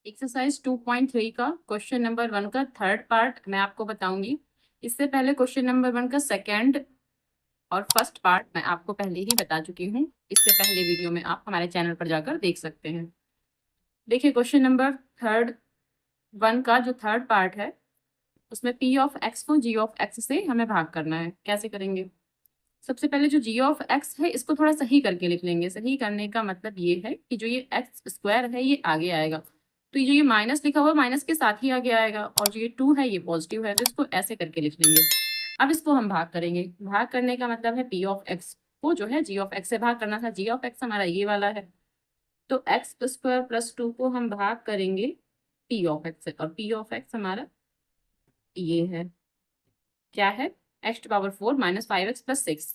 Exercise 2.3 का question number 1 का third part मैं आपको बताऊंगी। इससे पहले क्वेश्चन नंबर 1 का सेकंड और फर्स्ट पार्ट मैं आपको पहले ही बता चुकी हूँ। इससे पहले वीडियो में आप हमारे चैनल पर जाकर देख सकते हैं। देखिए क्वेश्चन नंबर थर्ड 1 का जो थर्ड पार्ट है उसमें पी ऑफ एक्स को जी ऑफ एक्स से हमें भाग करना है। कैसे करेंगे? सबसे पहले जो जी ऑफ एक्स है इसको थोड़ा सही करके लिख लेंगे। सही करने का मतलब ये है कि जो ये एक्स स्क्वायर है ये आगे आएगा, तो ये जो ये माइनस लिखा हुआ माइनस के साथ ही आगे आएगा, और जो ये 2 है ये पॉजिटिव है, तो इसको ऐसे करके लिख लेंगे। अब इसको हम भाग करेंगे। भाग करने का मतलब है पी ऑफ एक्स को जो है जी ऑफ एक्स से भाग करना था। जी ऑफ एक्स हमारा ये वाला है, तो एक्स स्क्वायर प्लस 2 को हम भाग करेंगे पी ऑफ एक्स से, और पी ऑफ एक्स हमारा ये है, क्या है, x to power 4 minus 5x+6।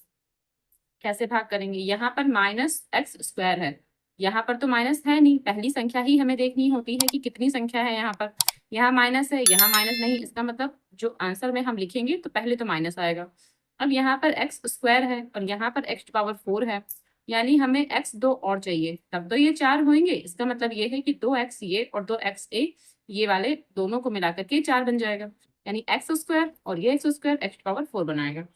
कैसे भाग करेंगे? यहाँ पर माइनस एक्स स्क्वायर है, यहाँ पर तो माइनस है नहीं, पहली संख्या ही हमें देखनी होती है कि कितनी संख्या है यहाँ पर। यहाँ माइनस है, यहाँ माइनस नहीं, इसका मतलब जो आंसर में हम लिखेंगे तो पहले तो माइनस आएगा। अब यहाँ पर एक्स स्क्वायर है और यहाँ पर एक्स टू पावर 4 है, यानी हमें एक्स दो और चाहिए, तब तो ये 4 होंगे। इसका मतलब ये है कि 2x ये और 2x ए, ये वाले दोनों को मिलाकर के 4 बन जाएगा, यानी एक्स स्क्वायर और ये X square X to power 4 बनाएगा।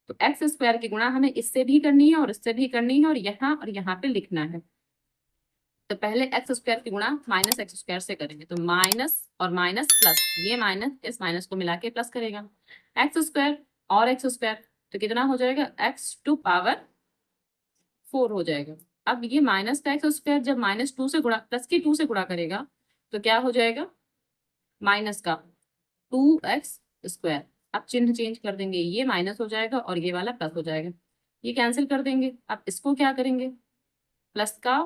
तो एक्स स्क्वायर की गुणा हमें इससे भी करनी है और इससे भी करनी है, और यहाँ पे लिखना है। तो पहले एक्स स्क्वायर की गुणा माइनस एक्स स्क्वायर से करेंगे, तो माइनस और माइनस प्लस, ये माइनस इस माइनस को मिला के प्लस करेगा, एक्स स्क्वायर और एक्स स्क्वायर, तो कितना हो जाएगा, एक्स टू पावर 4 हो जाएगा। अब ये माइनस का एक्स स्क्वायर जब -2 से गुणा, प्लस के 2 से गुणा करेगा तो क्या हो जाएगा, माइनस का 2x स्क्वायर। अब चिन्ह चेंज कर देंगे, ये माइनस हो जाएगा और ये वाला प्लस हो जाएगा, ये कैंसिल कर देंगे। अब इसको क्या करेंगे, प्लस का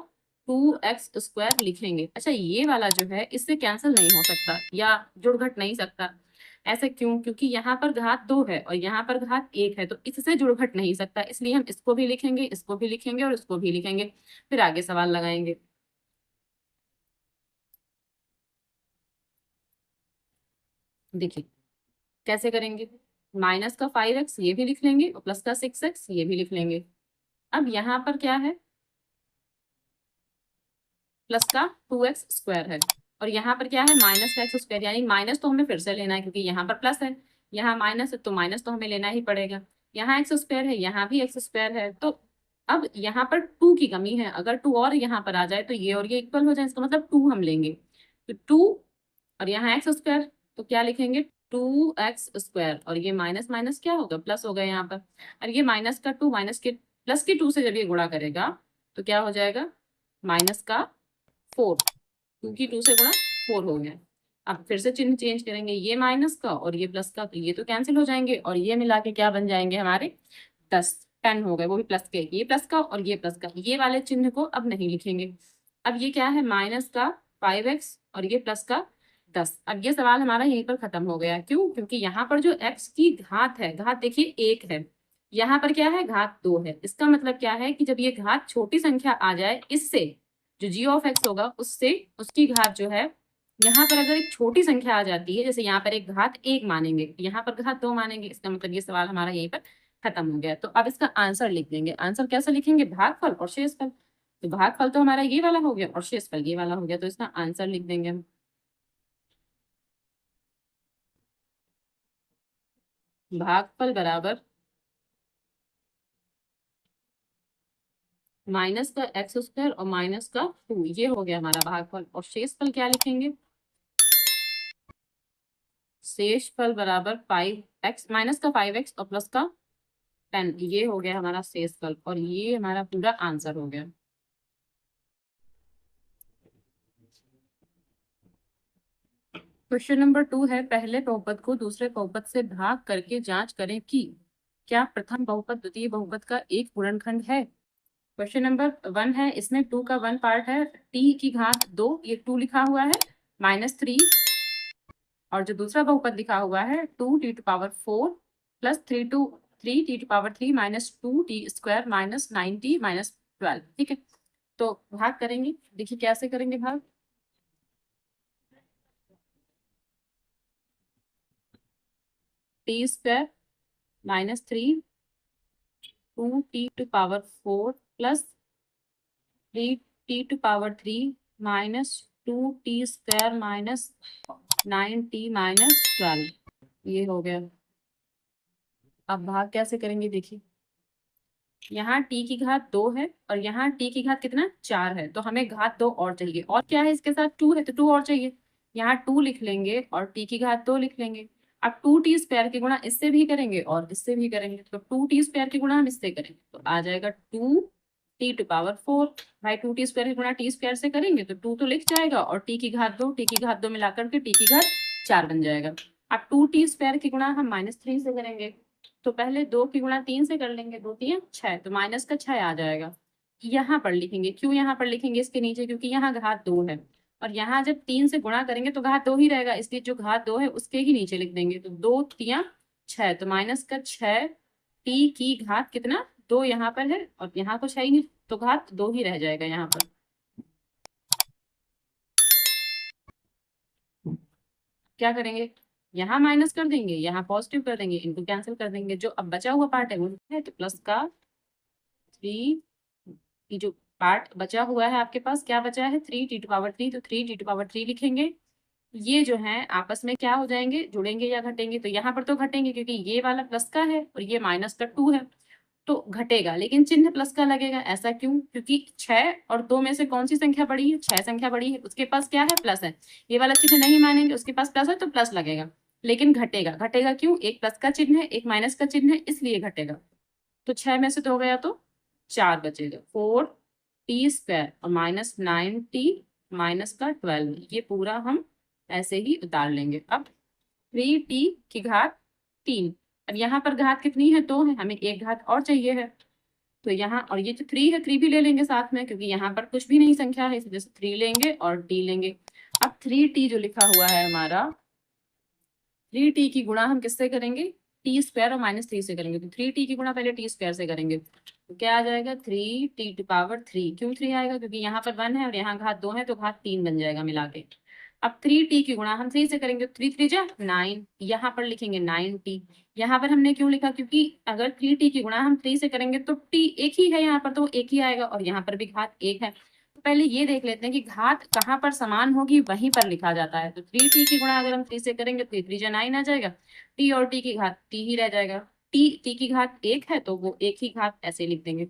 2x स्क्वायर लिखेंगे। अच्छा, ये वाला जो है इससे कैंसिल नहीं हो सकता या जुड़ घट नहीं सकता। ऐसा क्यों? क्योंकि यहाँ पर घात 2 है और यहाँ पर घात 1 है, तो इससे जुड़ घट नहीं सकता, इसलिए हम इसको भी लिखेंगे, इसको भी लिखेंगे और इसको भी लिखेंगे, फिर आगे सवाल लगाएंगे। देखिए कैसे करेंगे, माइनस का 5x ये भी लिख लेंगे और प्लस का 6x ये भी लिख लेंगे। अब यहाँ पर क्या है, प्लस का 2x स्क्वायर है और यहाँ पर क्या है, माइनस का एक्स स्क्वायर, यानी माइनस तो हमें फिर से लेना है क्योंकि यहाँ पर प्लस है, यहाँ माइनस है तो माइनस तो हमें लेना ही पड़ेगा। यहाँ एक्स स्क्वायर है, यहाँ भी एक्स स्क्वायर है, तो अब यहाँ पर 2 की कमी है, अगर 2 और यहाँ पर आ जाए तो ये और ये इक्वल हो जाए, इसका मतलब 2 हम लेंगे। तो 2 और यहाँ एक्स स्क्वायर, तो क्या लिखेंगे, 2x स्क्वायर, और ये माइनस माइनस क्या होगा, प्लस होगा यहाँ पर। और ये माइनस का 2 माइनस के प्लस के 2 से जब ये गुणा करेगा तो क्या हो जाएगा, माइनस का 4, 2 की 2 से गुणा 4 हो गया। अब फिर से चिन्ह चेंज करेंगे, ये माइनस का और ये प्लस का, तो ये तो कैंसिल हो जाएंगे और ये मिला के क्या बन जाएंगे हमारे 10, 10 हो गए, वो भी प्लस के, ये प्लस का और ये प्लस का, ये वाले चिन्ह को अब नहीं लिखेंगे। अब ये क्या है, माइनस का 5x और ये प्लस का 10। अब ये सवाल हमारा यहीं पर खत्म हो गया। क्यों? क्योंकि यहाँ पर जो x की घात है, घात देखिए 1 है, यहाँ पर क्या है, घात 2 है। इसका मतलब क्या है कि जब ये घात छोटी संख्या आ जाए, इससे जो जी ऑफ एक्स होगा उससे उसकी घात जो है, यहाँ पर अगर एक छोटी संख्या आ जाती है, जैसे यहाँ पर एक घात 1 मानेंगे, यहाँ पर घात 2 मानेंगे, इसका मतलब ये सवाल हमारा यहीं पर खत्म हो गया। तो अब इसका आंसर लिख देंगे। आंसर कैसे लिखेंगे, भागफल और शेषफल। तो भागफल तो हमारा ये वाला हो गया और शेषफल ये वाला हो गया, तो इसका आंसर लिख देंगे हम। भागफल बराबर माइनस का एक्स स्क्वायर और माइनस का 2, ये हो गया हमारा भागफल। और शेषफल क्या लिखेंगे, शेषफल बराबर 5x, माइनस का 5x और प्लस का 10, ये हो गया हमारा शेषफल, और ये हमारा पूरा आंसर हो गया। क्वेश्चन नंबर 2 है, पहले बहुपद को दूसरे बहुपद से भाग करके जांच करें कि क्या प्रथम बहुपद द्वितीय बहुपद का एक गुणनखंड है। क्वेश्चन नंबर 1 है, इसमें 2 का 1 पार्ट है, t की घात 2, ये 2 लिखा हुआ है, -3, और जो दूसरा बहुपद लिखा हुआ है 2t⁴ प्लस 3t⁵ -2t² -90 -12। ठीक है, तो भाग करेंगे। देखिए कैसे करेंगे भाग, t² -3 2t⁴ plus 3t⁴ 2t² minus 9t minus 12, ये हो गया। अब भाग कैसे करेंगे देखिए, यहाँ t की घात 2 है और यहाँ t की घात कितना 4 है, तो हमें घात 2 और चाहिए, और क्या है इसके साथ 2 है तो 2 और चाहिए, यहाँ 2 लिख लेंगे और t की घात 2 लिख लेंगे। अब 2t² की गुणा इससे भी करेंगे और इससे भी करेंगे, तो 2t² की गुणा हम इससे करेंगे तो आ जाएगा 2t⁴। भाई 2t² की गुणा t² से करेंगे तो 2 तो लिख जाएगा और t की घात 2, t की घात 2 मिलाकर के t की घात 4 बन जाएगा। अब 2t² की गुणा हम -3 से करेंगे, तो पहले 2 की गुणा 3 से कर लेंगे, 2 3 6, तो माइनस का 6 आ जाएगा। यहाँ पर लिखेंगे, क्यों यहाँ पर लिखेंगे इसके नीचे, क्योंकि यहाँ घात 2 है और यहाँ जब 3 से गुणा करेंगे तो घात 2 ही रहेगा, इसलिए जो घात 2 है उसके ही नीचे लिख देंगे, तो 2 3 6, तो माइनस का 6 t की घात कितना 2 यहाँ पर है और यहाँ कुछ है ही नहीं, तो घात 2 ही रह जाएगा यहाँ पर। क्या करेंगे, यहाँ माइनस कर देंगे, यहाँ पॉजिटिव कर देंगे, इनको कैंसिल कर देंगे, जो अब बचा हुआ पार्ट है वो है तो प्लस का 3, ये जो पार्ट बचा हुआ है आपके पास क्या बचा है 3t⁻3, तो 3t⁻3 लिखेंगे। ये जो है आपस में क्या हो जाएंगे, जुड़ेंगे या घटेंगे, तो यहाँ पर तो घटेंगे क्योंकि ये वाला प्लस का है और ये माइनस का 2 है, तो घटेगा, लेकिन चिन्ह प्लस का लगेगा। ऐसा क्यों, क्योंकि 6 और 2 में से कौन सी संख्या बड़ी है, 6 संख्या बड़ी है, उसके पास क्या है प्लस है, ये वाला चिन्ह नहीं मानेंगे, उसके पास प्लस है तो प्लस लगेगा, लेकिन घटेगा। घटेगा क्यों, एक प्लस का चिन्ह है एक माइनस का चिन्ह है, इसलिए घटेगा। तो 6 में से 2 गया तो 4 बचेगा, 4t² और -9t माइनस का 12, ये पूरा हम ऐसे ही उतार लेंगे। अब 3t की घात 3, अब यहाँ पर घात कितनी है 2 है, हमें एक घात और चाहिए है, तो यहाँ और ये जो 3 है 3 भी ले लेंगे साथ में, क्योंकि यहाँ पर कुछ भी नहीं संख्या है, इसलिए 3 लेंगे और t लेंगे। अब 3t जो लिखा हुआ है हमारा, 3t की गुणा हम किससे करेंगे, t² और -3 से करेंगे, तो 3t की गुणा पहले t² से करेंगे, तो क्या आ जाएगा 3t⁻3। क्यों 3 आएगा, क्योंकि यहाँ पर 1 है और यहाँ घात 2 है, तो घात 3 बन जाएगा मिला के। अब 3t की गुणा हम 3 से करेंगे, 3 3 जा 9, यहाँ पर लिखेंगे 9t। यहाँ पर हमने क्यों लिखा, क्योंकि अगर 3t की गुणा हम 3 से करेंगे तो t एक ही है यहाँ पर, तो एक ही आएगा और यहाँ पर भी घात 1 है। तो पहले ये देख लेते हैं कि घात कहाँ पर समान होगी, वहीं पर लिखा जाता है। तो 3t की गुणा अगर हम 3 से करेंगे तो 3 जा 9 आ जाएगा, t और t की घात t ही रह जाएगा, t की घात 1 है तो वो एक ही घात ऐसे लिख देंगे,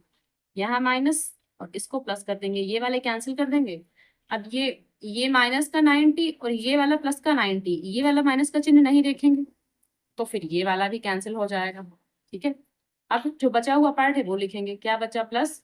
यहाँ माइनस और इसको प्लस कर देंगे, ये वाले कैंसिल कर देंगे। अब ये माइनस का 9t और ये वाला प्लस का 9t, ये वाला माइनस का चिन्ह नहीं देखेंगे तो फिर ये वाला भी कैंसिल हो जाएगा। ठीक है, अब जो बचा हुआ पार्ट है वो लिखेंगे, क्या बचा, प्लस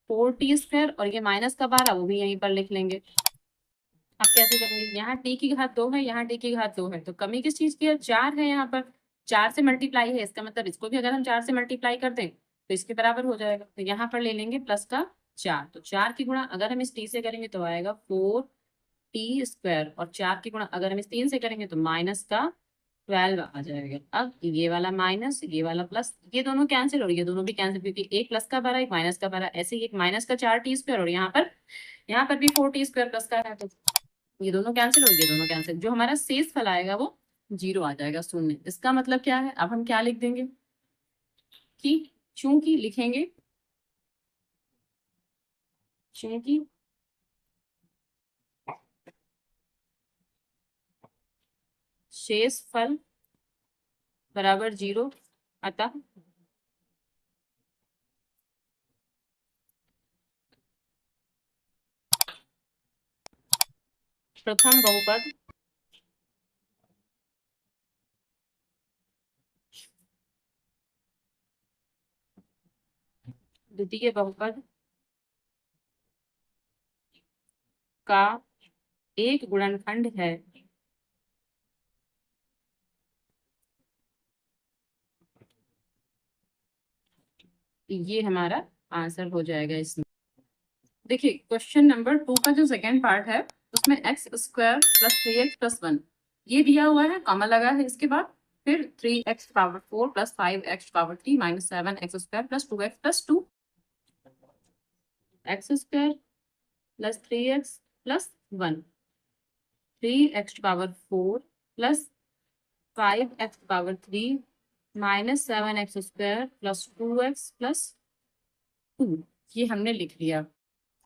4t² और ये माइनस का 12 वो भी यहीं पर लिख लेंगे। अब कैसे करेंगे, यहाँ t की घात 2 है, यहाँ t की घात 2 है, तो कमी किस चीज की है, 4 है, यहाँ पर 4 से मल्टीप्लाई है, इसका मतलब इसको भी अगर हम 4 से मल्टीप्लाई कर दें तो इसके बराबर हो जाएगा, तो यहाँ पर ले लेंगे प्लस का 4, तो 4 की गुणा अगर हम इस t से करेंगे तो आएगा 4t² और 4 की गुणा अगर हम इस 3 से करेंगे तो माइनस का 12 आ जाएगा। अब ये वाला माइनस ये वाला प्लस, ये दोनों कैंसिल और ये दोनों भी कैंसिल, क्योंकि एक प्लस का 12 एक माइनस का 12, ऐसे ही एक माइनस का 4t² और यहाँ पर भी 4t² प्लस का है, तो ये दोनों कैंसिल और ये दोनों कैंसिल, जो हमारा शेष फल आएगा वो 0 आ जाएगा, शून्य। इसका मतलब क्या है, अब हम क्या लिख देंगे कि चूंकि लिखेंगे, चूंकि शेष फल बराबर 0, अतः प्रथम बहुपद द्वितीय बहुपद का एक गुणनखंड है। ये हमारा आंसर हो जाएगा इसमें। देखिए क्वेश्चन नंबर 2 का जो सेकेंड पार्ट है उसमें x² + 3x + 1 ये दिया हुआ है, कॉमा लगा है इसके बाद, फिर 3x⁴ + 5x⁴ - 7x² + 2x + 2, x² + 3x + 1, 3x⁴ + 5x⁴ - 7x² + 2x + 2, ये हमने लिख लिया।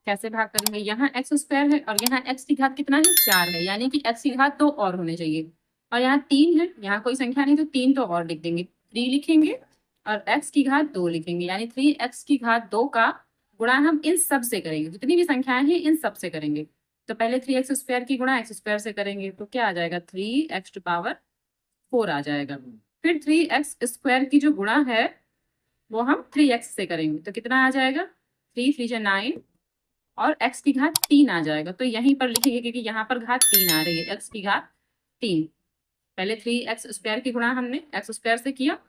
कैसे भाग करेंगे, यहाँ एक्स स्क्वायर है और यहाँ एक्स की घात कितना है 4 है, यानी कि एक्स की घात 2 और होने चाहिए, और यहाँ 3 है, यहाँ कोई संख्या नहीं तो 3 तो और लिख देंगे, 3 लिखेंगे और एक्स की घात 2 लिखेंगे, यानी 3x की घात 2 का गुणा हम इन सब से करेंगे, जितनी भी संख्याएं हैं इन सब से करेंगे। तो पहले 3x स्क्वायर की गुणा एक्स स्क्वायर से करेंगे तो क्या आ जाएगा 3x⁴ आ जाएगा। फिर 3x स्क्वायर की जो गुणा है वो हम 3x से करेंगे तो कितना आ जाएगा 3 3 जा 9 और x की घात 3 आ जाएगा। तो यहीं पर लिखेंगे क्योंकि यहाँ पर घात 3 आ रही है, x की घात 3। पहले 3x स्क्वायर की गुणा हमने x स्क्वायर से किया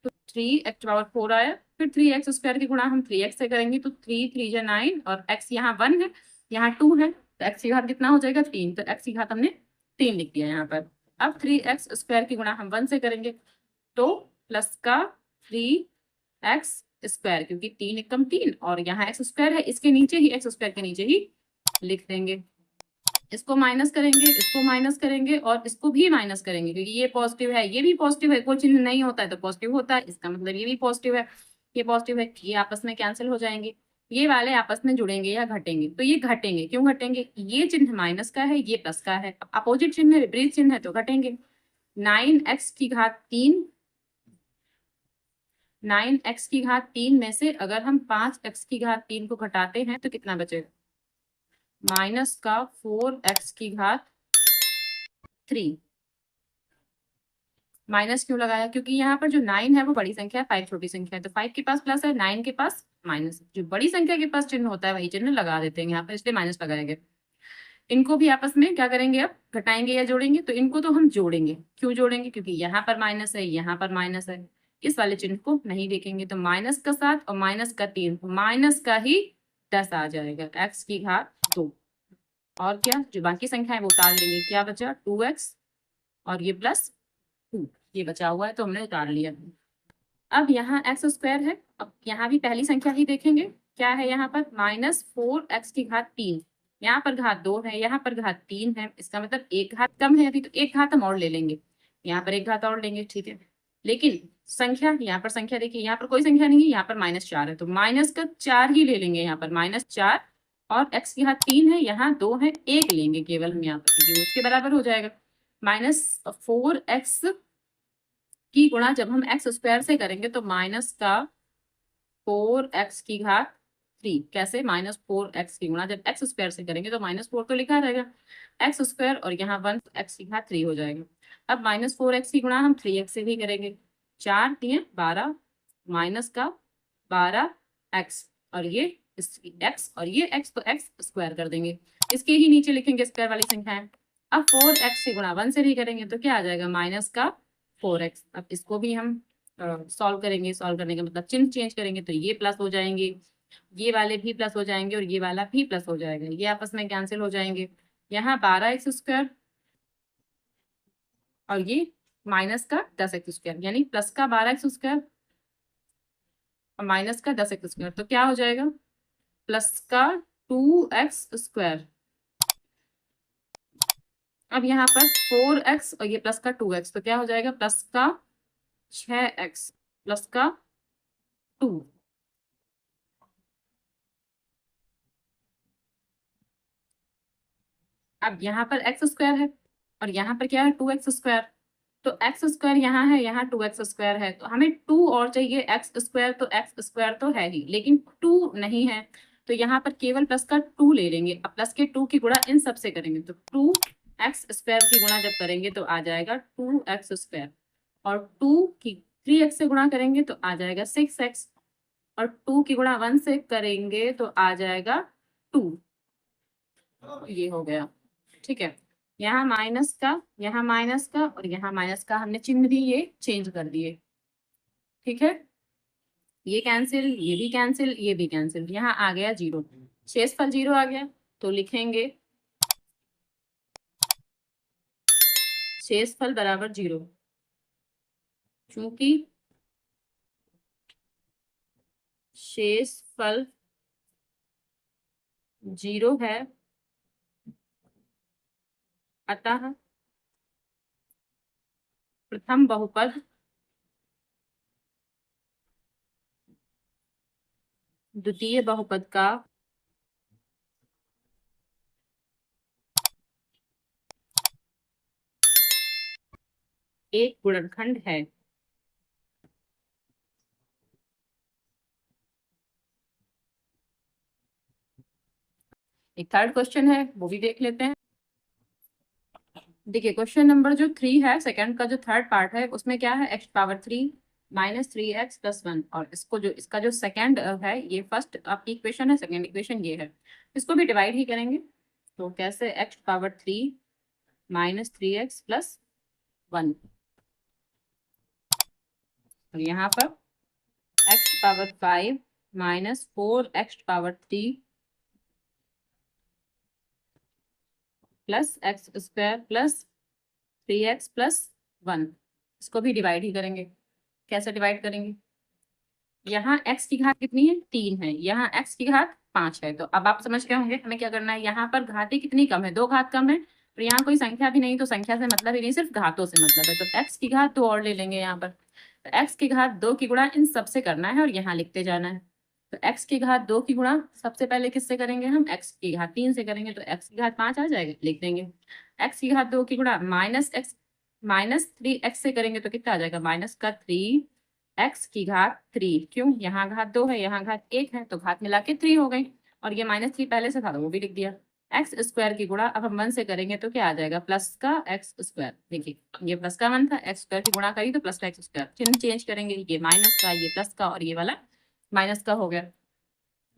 तो 3x⁴ आया, फिर 3x स्क्वायर की गुणा हम 3x से करेंगे तो 3 3 जा 9 और x यहाँ 1 है, यहाँ 2 है, तो x की घात कितना हो जाएगा 3, तो x की घात हमने 3 लिख दिया यहाँ पर। अब 3x स्क्वायर की गुणा हम 1 से करेंगे तो प्लस का 3x स्क्वायर, क्योंकि 3 एकम 3 और यहाँ एक्स स्क्वायर है, इसके नीचे ही एक्स स्क्वायर के नीचे ही लिख देंगे। इसको माइनस करेंगे, इसको माइनस करेंगे और इसको भी माइनस करेंगे, क्योंकि ये पॉजिटिव है ये भी पॉजिटिव है, कोई चिन्ह नहीं होता है तो पॉजिटिव होता है, इसका मतलब ये भी पॉजिटिव है ये पॉजिटिव है, ये आपस में कैंसिल हो जाएंगे, ये वाले आपस में जुड़ेंगे या घटेंगे, तो ये घटेंगे, क्यों घटेंगे, ये चिन्ह माइनस का है ये प्लस का है, अपोजिट चिन्ह है विपरीत चिन्ह है तो घटेंगे। 9x की घात 3, 9x की घात 3 में से अगर हम 5x की घात 3 को घटाते हैं तो कितना बचेगा, माइनस का 4x की घात 3। माइनस क्यों लगाया, क्योंकि यहाँ पर जो 9 है वो बड़ी संख्या है, 5 छोटी संख्या है, तो 5 के पास प्लस है 9 के पास माइनस, जो बड़ी संख्या के पास चिन्ह होता है वही चिन्ह लगा देते हैं यहाँ पर, इसलिए माइनस लगाया गया। इनको भी आपस में क्या करेंगे, अब घटाएंगे या जोड़ेंगे, तो इनको तो हम जोड़ेंगे, क्यों जोड़ेंगे, क्योंकि यहाँ पर माइनस है यहाँ पर माइनस है, इस वाले चिन्ह को नहीं देखेंगे, तो माइनस का 7 और माइनस का 3, माइनस का ही 10 आ जाएगा, x की घात 2। और क्या, जो बाकी संख्या है वो उतार लेंगे, क्या बचा 2x और ये प्लस 2, ये बचा हुआ है तो हमने उतार लिया। अब यहाँ एक्स स्क्वायर है, अब यहाँ भी पहली संख्या ही देखेंगे, क्या है यहाँ पर -4x की घात 3, यहाँ पर घात 2 है यहाँ पर घात 3 है, इसका मतलब एक घात कम है अभी, तो एक घात हम और ले लेंगे, यहाँ पर एक घात और लेंगे, ठीक है। लेकिन संख्या, यहाँ पर संख्या देखिए, यहाँ पर कोई संख्या नहीं है, यहाँ पर -4 है तो माइनस का 4 ही ले लेंगे, यहाँ पर -4 और x की घात 3 है, यहाँ 2 है, 1 लेंगे केवल हम यहाँ पर, क्योंकि उसके बराबर हो जाएगा। -4x की गुणा जब हम एक्स स्क्वायर से करेंगे तो माइनस का 4x की घात 3, कैसे -4x की गुणा जब एक्स स्क्वायर से करेंगे तो -4 तो लिखा रहेगा एक्स स्क्वायर और यहाँ 1 तो x की घात 3 हो जाएगा। अब -4x की गुणा हम 3x से भी करेंगे, 4 3 12 माइनस का 12x और ये x और ये x तो x स्क्वायर कर देंगे, इसके ही नीचे लिखेंगे स्क्वायर वाली संख्याएं। अब 4x की गुणा 1 से भी करेंगे तो क्या आ जाएगा माइनस का 4x। अब इसको भी हम सॉल्व करेंगे, सॉल्व करने का मतलब चिन्ह चेंज करेंगे तो ये प्लस हो जाएंगे, ये वाले भी प्लस हो जाएंगे और ये वाला भी प्लस हो जाएगा, ये आपस में कैंसिल हो जाएंगे। यहाँ 12x स्क्वायर और ये माइनस का 10x स्क्वायर, यानी प्लस का 12x स्क्वायर और माइनस का 10x स्क्वायर, तो क्या हो जाएगा प्लस का 2x स्क्वायर। अब यहाँ पर 4x और ये प्लस का 2x, तो क्या हो जाएगा प्लस का 6x प्लस का 2। अब यहाँ पर x स्क्वायर है और यहाँ पर क्या है 2x स्क्वायर, तो x स्क्वायर यहाँ है यहाँ 2x स्क्वायर है, तो हमें 2 और चाहिए, x स्क्वायर तो x स्क्वायर तो है ही लेकिन 2 नहीं है, तो यहाँ पर केवल प्लस का 2 ले लेंगे। अब प्लस के 2 की गुणा इन सब से करेंगे तो 2x स्क्वायर की गुणा जब करेंगे तो आ जाएगा 2x स्क्वायर और 2 की 3x से गुणा करेंगे तो आ जाएगा 6x और 2 की गुणा 1 से करेंगे तो आ जाएगा 2, ये हो गया, ठीक है। यहाँ माइनस का यहाँ माइनस का और यहाँ माइनस का हमने चिन्ह भी ये चेंज कर दिए, ठीक है। ये कैंसिल ये भी कैंसिल ये भी कैंसिल, यहाँ आ गया 0, शेषफल 0 आ गया, तो लिखेंगे शेषफल बराबर 0, चूंकि शेषफल 0 है अतः प्रथम बहुपद द्वितीय बहुपद का एक गुणनखंड है। एक थर्ड क्वेश्चन है, वो भी देख लेते हैं। देखिए क्वेश्चन नंबर जो 3 है, सेकंड का जो थर्ड पार्ट है, उसमें क्या है, x⁻³ माइनस 3x+1। और इसको जो इसका जो सेकंड है, ये फर्स्ट आपकी इक्वेशन है, सेकंड इक्वेशन ये है। इसको भी डिवाइड ही करेंगे। तो कैसे, x⁻³ माइनस 3x+1, और यहाँ पर x⁻5 minus 4x⁻3 plus x² plus 3x+1। इसको भी डिवाइड ही करेंगे। कैसे डिवाइड करेंगे, यहाँ x की घात कितनी है, 3 है, यहाँ x की घात 5 है। तो अब आप समझ गए होंगे हमें क्या करना है। यहाँ पर घातें कितनी कम है, 2 घात कम है, और यहाँ कोई संख्या भी नहीं, तो संख्या से मतलब ही नहीं, सिर्फ घातों से मतलब है। तो x की घात 2 और ले लेंगे यहाँ पर। तो x की घात 2 की गुणा इन सबसे करना है और यहाँ लिखते जाना है। तो x की घात 2 की गुणा सबसे पहले किससे करेंगे, हम x की घात 3 से करेंगे। तो x की घात 5 आ जाएगा, लिख देंगे। x की घात 2 की गुणा माइनस 3x से करेंगे तो कितना आ जाएगा, माइनस का 3x की घात 3। क्यों, यहाँ घात 2 है, यहाँ घात 1 है, तो घात मिला के 3 हो गई। और ये -3 पहले से था तो वो भी लिख दिया। x² की गुणा अब हम 1 से करेंगे तो क्या आ जाएगा, प्लस का x²। देखिए ये प्लस का 1 था, x² की गुणा करी तो प्लस का x²। चिन्ह चेंज करेंगे, ये माइनस का, ये प्लस का, और ये वाला माइनस का हो गया।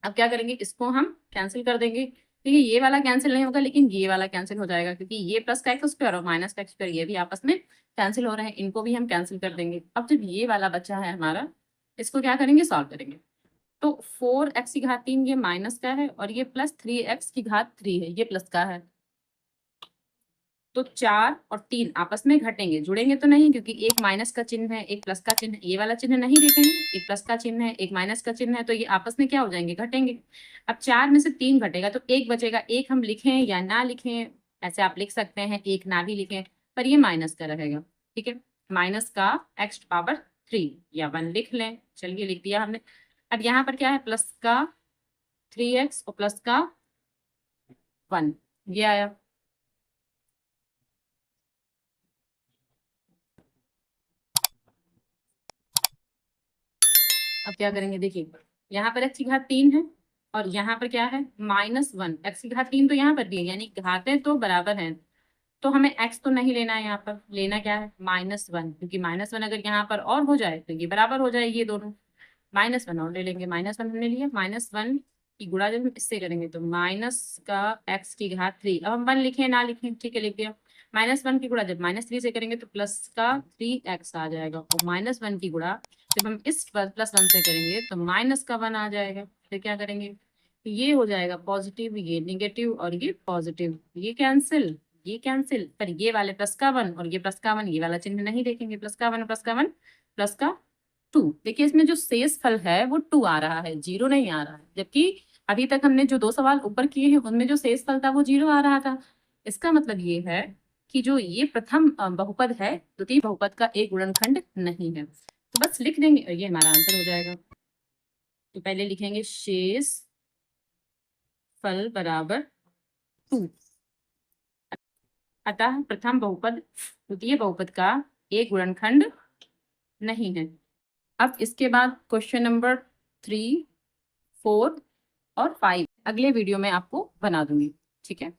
अब क्या करेंगे, इसको हम कैंसिल कर देंगे। देखिए ये वाला कैंसिल नहीं होगा, लेकिन ये वाला कैंसिल हो जाएगा, क्योंकि ये प्लस का x² और माइनस का x² ये भी आपस में कैंसिल हो रहे हैं, इनको भी हम कैंसिल कर देंगे। अब जब ये वाला बचा है हमारा, इसको क्या करेंगे, सॉल्व करेंगे। तो 4x की घात 3 ये माइनस का है, और ये प्लस 3x की घात 3 है, ये प्लस का है। तो 4 और 3 आपस में घटेंगे, जुड़ेंगे तो नहीं, क्योंकि एक माइनस का चिन्ह है, एक प्लस का चिन्ह है। ये वाला चिन्ह नहीं देखेंगे, एक प्लस का चिन्ह है, एक माइनस का चिन्ह है, तो ये आपस में क्या हो जाएंगे, घटेंगे। अब 4 में से 3 घटेगा तो एक बचेगा। एक हम लिखें या ना लिखें, ऐसे आप लिख सकते हैं, एक ना भी लिखें, पर ये माइनस का रहेगा। ठीक है, माइनस का x⁻³ या 1 लिख लें। चलिए लिख दिया हमने। अब यहाँ पर क्या है, प्लस का 3x और प्लस का 1, ये आया। अब क्या करेंगे, देखिए यहाँ पर x की घात 3 है, और यहाँ पर क्या है, -1। x की घात 3 तो यहाँ पर भी है, यानी घातें तो बराबर हैं। तो हमें x तो नहीं लेना है, यहाँ पर लेना क्या है, -1, क्योंकि -1 अगर यहाँ पर और हो जाए तो ये बराबर हो जाए, ये दोनों। -1 और ले लेंगे, -1 हमने लिया। -1 की गुणा जब हम इससे करेंगे तो माइनस का x की घात 3। अब हम 1 लिखें ना लिखें, ठीक है लिख दिया। -1 की गुणा जब -3 से करेंगे तो प्लस का 3x आ जाएगा, और -1 की गुणा जब हम इस +1 से करेंगे तो माइनस का 1 आ जाएगा। फिर क्या करेंगे, ये हो जाएगा पॉजिटिव, ये निगेटिव, और ये पॉजिटिव, ये कैंसिल, ये कैंसिल। पर ये वाले प्लस का 1 और ये प्लस का 1, ये वाला चिन्ह नहीं देखेंगे। प्लस का 1 प्लस का 1 प्लस का 2। देखिए इसमें जो शेष फल है वो 2 आ रहा है, 0 नहीं आ रहा है। जबकि अभी तक हमने जो 2 सवाल ऊपर किए हैं उनमें जो शेष फल था वो 0 आ रहा था। इसका मतलब ये है कि जो ये प्रथम बहुपद है, द्वितीय बहुपद का एक गुणनखंड नहीं है। तो बस लिख देंगे और ये हमारा आंसर हो जाएगा। तो पहले लिखेंगे शेष फल बराबर 2। अतः प्रथम बहुपद द्वितीय बहुपद का एक गुणनखंड नहीं है। अब इसके बाद क्वेश्चन नंबर 3, 4 और 5 अगले वीडियो में आपको बना दूंगी। ठीक है।